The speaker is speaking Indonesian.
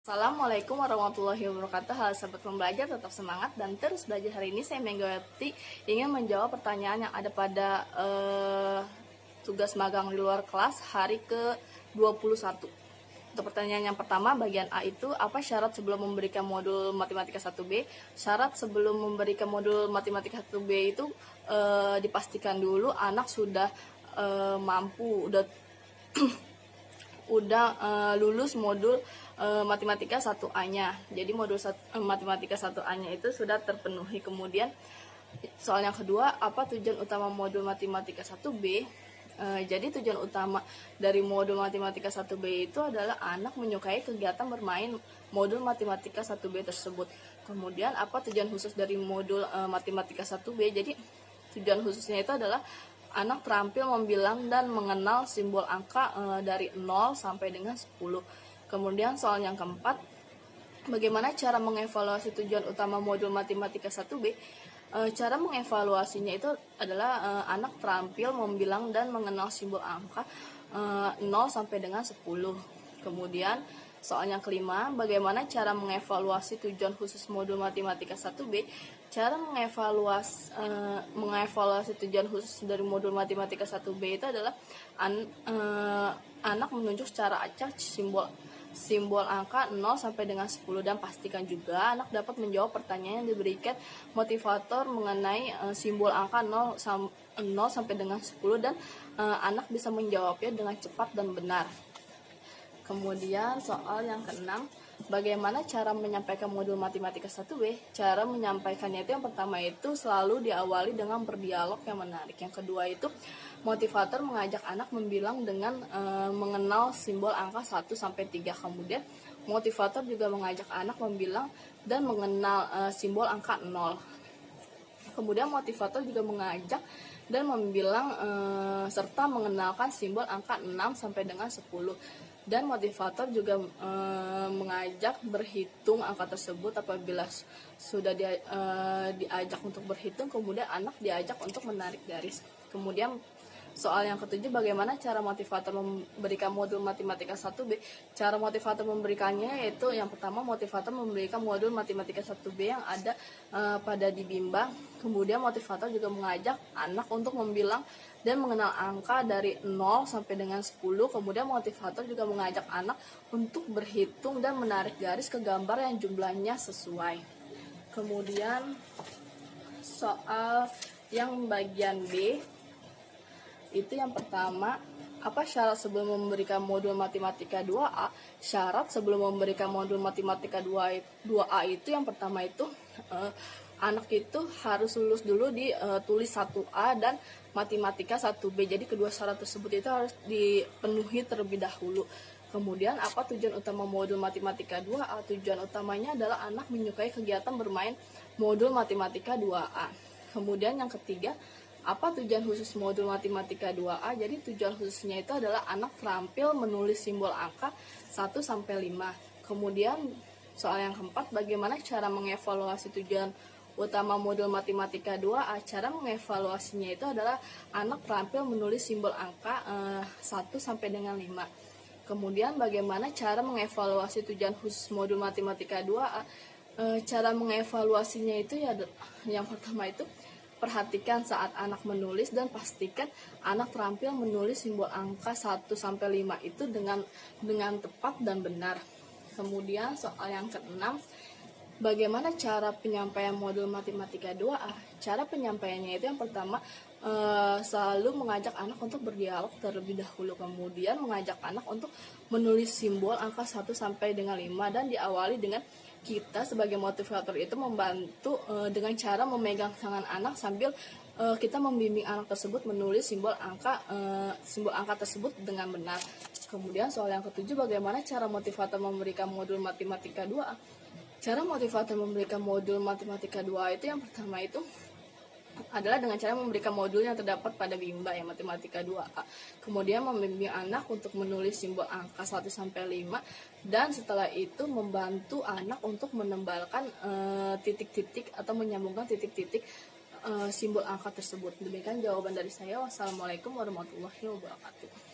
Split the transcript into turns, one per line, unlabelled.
Assalamualaikum warahmatullahi wabarakatuh. Halo sahabat pembelajar, tetap semangat dan terus belajar. Hari ini saya Megawati ingin menjawab pertanyaan yang ada pada tugas magang di luar kelas hari ke-21. Untuk pertanyaan yang pertama, bagian A itu, apa syarat sebelum memberikan modul matematika 1B? Syarat sebelum memberikan modul matematika 1B itu dipastikan dulu anak sudah mampu, udah lulus modul matematika 1A-nya. Jadi modul matematika 1A-nya itu sudah terpenuhi. Kemudian soal yang kedua, apa tujuan utama modul matematika 1B? Jadi tujuan utama dari modul matematika 1B itu adalah anak menyukai kegiatan bermain modul matematika 1B tersebut. Kemudian apa tujuan khusus dari modul matematika 1B? Jadi tujuan khususnya itu adalah anak terampil membilang dan mengenal simbol angka dari 0 sampai dengan 10. Kemudian soal yang keempat, bagaimana cara mengevaluasi tujuan utama modul matematika 1B? Cara mengevaluasinya itu adalah anak terampil membilang dan mengenal simbol angka 0 sampai dengan 10. Kemudian soal yang kelima, bagaimana cara mengevaluasi tujuan khusus modul matematika 1B? Cara mengevaluasi tujuan khusus dari modul matematika 1B itu adalah anak menunjuk secara acak simbol angka 0 sampai dengan 10, dan pastikan juga anak dapat menjawab pertanyaan yang diberikan motivator mengenai simbol angka 0 sampai dengan 10, dan anak bisa menjawabnya dengan cepat dan benar. Kemudian soal yang keenam, bagaimana cara menyampaikan modul matematika 1B? Cara menyampaikannya itu yang pertama itu selalu diawali dengan berdialog yang menarik. Yang kedua itu motivator mengajak anak membilang dengan mengenal simbol angka 1 sampai 3. Kemudian motivator juga mengajak anak membilang dan mengenal simbol angka 0. Kemudian motivator juga mengajak dan membilang serta mengenalkan simbol angka 6 sampai dengan 10. Dan motivator juga mengajak berhitung angka tersebut. Apabila sudah diajak untuk berhitung, kemudian anak diajak untuk menarik garis. Kemudian soal yang ketujuh, bagaimana cara motivator memberikan modul matematika 1B? Cara motivator memberikannya yaitu yang pertama, motivator memberikan modul matematika 1B yang ada pada di bimbang. Kemudian motivator juga mengajak anak untuk membilang dan mengenal angka dari 0 sampai dengan 10. Kemudian motivator juga mengajak anak untuk berhitung dan menarik garis ke gambar yang jumlahnya sesuai. Kemudian soal yang bagian B itu yang pertama, apa syarat sebelum memberikan modul matematika 2A? Syarat sebelum memberikan modul matematika 2A itu yang pertama itu anak itu harus lulus dulu di tulis 1A dan matematika 1B. Jadi kedua syarat tersebut itu harus dipenuhi terlebih dahulu. Kemudian apa tujuan utama modul matematika 2A? Tujuan utamanya adalah anak menyukai kegiatan bermain modul matematika 2A. Kemudian yang ketiga, apa tujuan khusus modul matematika 2A? Jadi tujuan khususnya itu adalah anak terampil menulis simbol angka 1 sampai 5. Kemudian soal yang keempat, bagaimana cara mengevaluasi tujuan utama modul matematika 2A? Cara mengevaluasinya itu adalah anak terampil menulis simbol angka 1 sampai dengan 5. Kemudian bagaimana cara mengevaluasi tujuan khusus modul matematika 2A? Cara mengevaluasinya itu ya yang pertama itu, perhatikan saat anak menulis dan pastikan anak terampil menulis simbol angka 1 sampai 5 itu dengan tepat dan benar. Kemudian soal yang keenam, bagaimana cara penyampaian modul matematika 2A? Cara penyampaiannya itu yang pertama, selalu mengajak anak untuk berdialog terlebih dahulu. Kemudian mengajak anak untuk menulis simbol angka 1 sampai dengan 5, dan diawali dengan kita sebagai motivator itu membantu dengan cara memegang tangan anak sambil kita membimbing anak tersebut menulis simbol angka tersebut dengan benar. Kemudian soal yang ketujuh, bagaimana cara motivator memberikan modul matematika 2A? Cara motivator memberikan modul matematika 2A itu yang pertama itu adalah dengan cara memberikan modul yang terdapat pada bimbang ya matematika 2A. Kemudian membimbing anak untuk menulis simbol angka 1 sampai 5, dan setelah itu membantu anak untuk menembalkan titik-titik atau menyambungkan titik-titik simbol angka tersebut. Demikian jawaban dari saya. Wassalamualaikum warahmatullahi wabarakatuh.